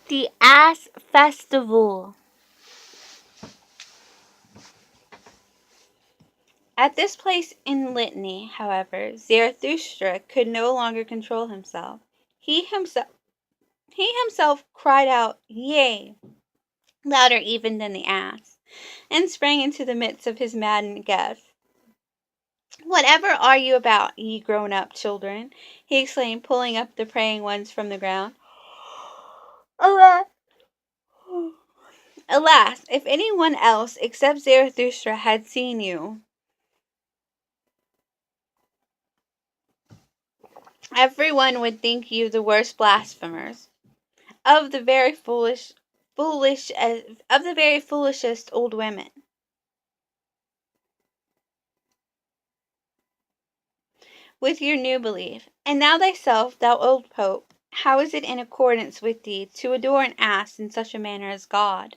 The Ass Festival. At this place in Litany, however, Zarathustra could no longer control himself. He himself he himself cried out, "Yea!" louder even than the ass, and sprang into the midst of his maddened guests. "Whatever are you about, ye grown-up children?" he exclaimed, pulling up the praying ones from the ground. Alas, alas, if any one else except Zarathustra had seen you, everyone would think you the worst blasphemers of the very of the very foolishest old women. With your new belief. And now thyself, thou old Pope, how is it in accordance with thee to adore an ass in such a manner as God?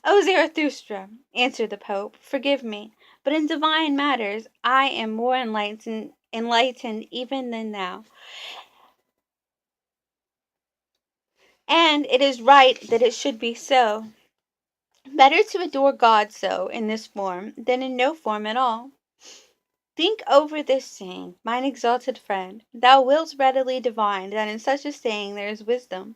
O Zarathustra, answered the Pope, forgive me, but in divine matters I am more enlightened even than thou, and it is right that it should be so. Better to adore God so, in this form, than in no form at all. Think over this saying, mine exalted friend. Thou wilt readily divine that in such a saying there is wisdom.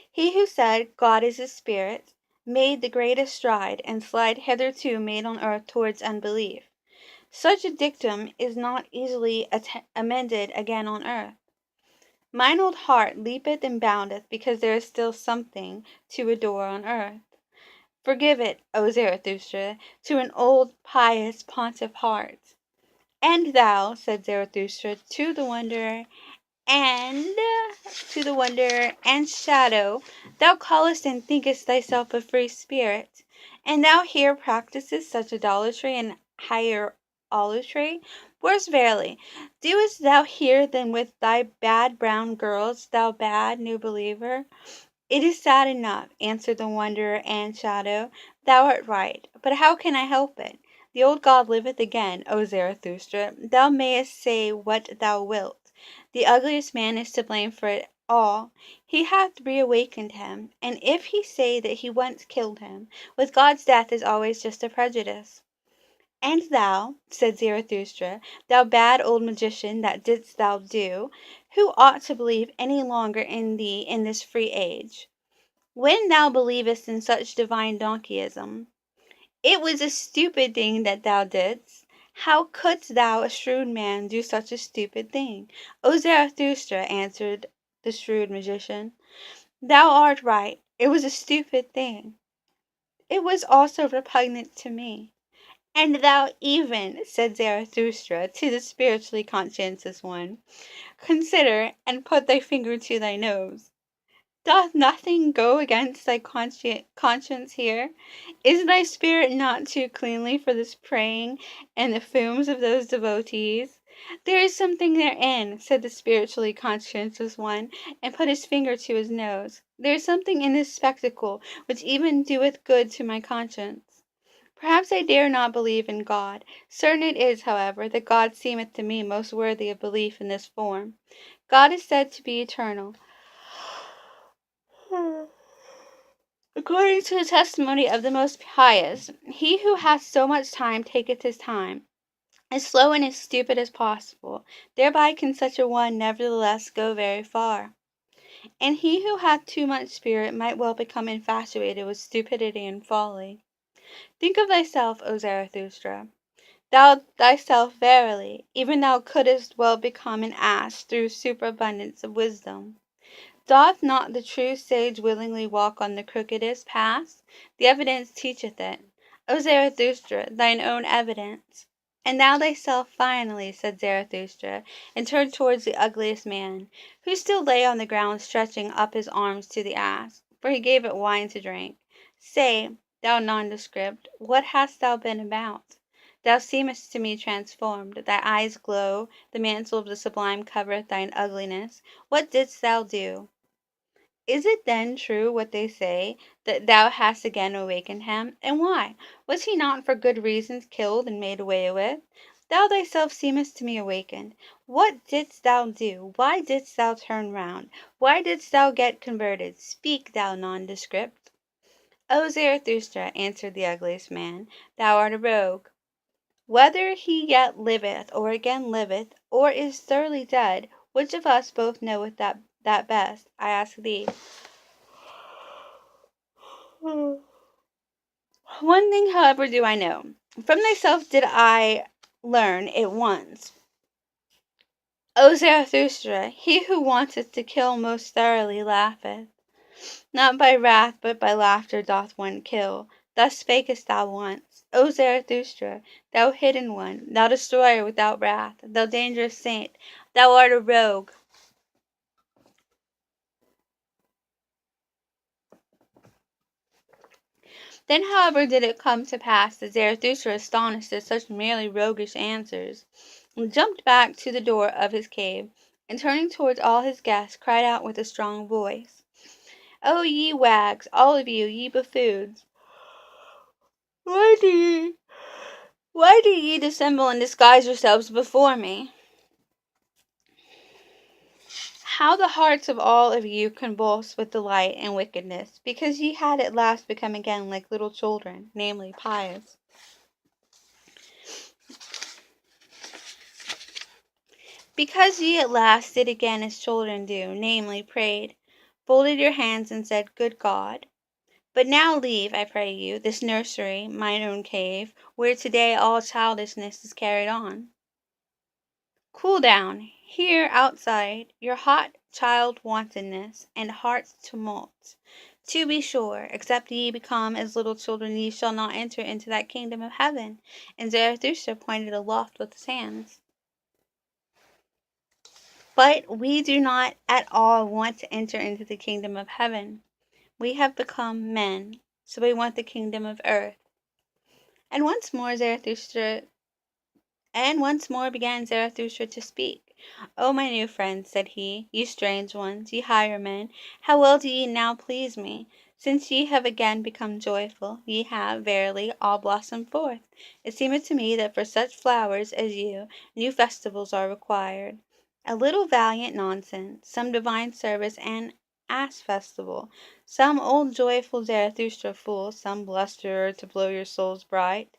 He who said, God is a spirit, made the greatest stride and slide hitherto made on earth towards unbelief. Such a dictum is not easily amended again on earth. Mine old heart leapeth and boundeth because there is still something to adore on earth. Forgive it, O Zarathustra, to an old pious pontiff heart. And thou, said Zarathustra, and to the wanderer and shadow, thou callest and thinkest thyself a free spirit, and thou here practisest such idolatry and hierolatry? Worse verily, doest thou here than with thy bad brown girls, thou bad new believer? It is sad enough, answered the wanderer and shadow. Thou art right, but how can I help it? The old God liveth again, O Zarathustra. Thou mayest say what thou wilt. The ugliest man is to blame for it all. He hath reawakened him, and if he say that he once killed him, with God's death is always just a prejudice. And thou, said Zarathustra, thou bad old magician, that didst thou do, who ought to believe any longer in thee in this free age, when thou believest in such divine donkeyism? It was a stupid thing that thou didst. How couldst thou, a shrewd man, do such a stupid thing? O Zarathustra, answered the shrewd magician, thou art right. It was a stupid thing. It was also repugnant to me. And thou even, said Zarathustra to the spiritually conscientious one, consider and put thy finger to thy nose. Doth nothing go against thy conscience here? Is thy spirit not too cleanly for this praying and the fumes of those devotees? There is something therein, said the spiritually conscientious one, and put his finger to his nose. There is something in this spectacle which even doeth good to my conscience. Perhaps I dare not believe in God. Certain it is, however, that God seemeth to me most worthy of belief in this form. God is said to be eternal. According to the testimony of the most pious, he who hath so much time taketh his time, as slow and as stupid as possible. Thereby can such a one nevertheless go very far. And he who hath too much spirit might well become infatuated with stupidity and folly. Think of thyself, O Zarathustra. Thou thyself verily, even thou couldst well become an ass through superabundance of wisdom. Doth not the true sage willingly walk on the crookedest paths? The evidence teacheth it. O Zarathustra, thine own evidence. And thou thyself finally, said Zarathustra, and turned towards the ugliest man, who still lay on the ground stretching up his arms to the ass, for he gave it wine to drink. Say, thou nondescript, what hast thou been about? Thou seemest to me transformed, thy eyes glow, the mantle of the sublime covereth thine ugliness. What didst thou do? Is it then true what they say, that thou hast again awakened him? And why? Was he not for good reasons killed and made away with? Thou thyself seemest to me awakened. What didst thou do? Why didst thou turn round? Why didst thou get converted? Speak, thou nondescript. O Zarathustra, answered the ugliest man, thou art a rogue. Whether he yet liveth, or again liveth, or is thoroughly dead, which of us both knoweth that best? I ask thee. One thing, however, do I know. From thyself did I learn it once. O Zarathustra, he who wanteth to kill most thoroughly laugheth. Not by wrath, but by laughter doth one kill. Thus spakest thou once. O Zarathustra, thou hidden one, thou destroyer without wrath, thou dangerous saint, thou art a rogue. Then, however, did it come to pass that Zarathustra, astonished at such merely roguish answers, jumped back to the door of his cave, and turning towards all his guests, cried out with a strong voice, O ye wags, all of you, ye buffoons, why do ye dissemble and disguise yourselves before me? How the hearts of all of you convulse with delight and wickedness, because ye had at last become again like little children, namely pious. Because ye at last did again as children do, namely prayed, folded your hands and said, Good God. But now leave, I pray you, this nursery, mine own cave, where today all childishness is carried on. Cool down, here outside, your hot child wantonness and heart's tumults. To be sure, except ye become as little children, ye shall not enter into that kingdom of heaven. And Zarathustra pointed aloft with his hands. But we do not at all want to enter into the kingdom of heaven. We have become men, so we want the kingdom of earth. And once more began Zarathustra to speak. O my new friends, said he, ye strange ones, ye higher men, how well do ye now please me! Since ye have again become joyful, ye have, verily, all blossomed forth. It seemeth to me that for such flowers as you, new festivals are required. A little valiant nonsense, some divine service, and ass festival, some old joyful Zarathustra fool, some blusterer to blow your souls bright.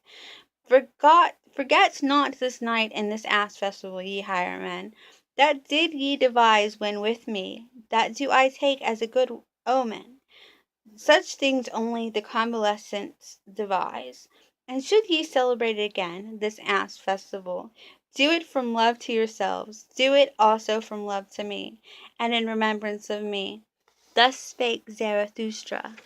Forget not this night and this ass festival, ye higher men. That did ye devise when with me, that do I take as a good omen. Such things only the convalescents devise. And should ye celebrate again, this ass festival, do it from love to yourselves, do it also from love to me, and in remembrance of me. Thus spake Zarathustra.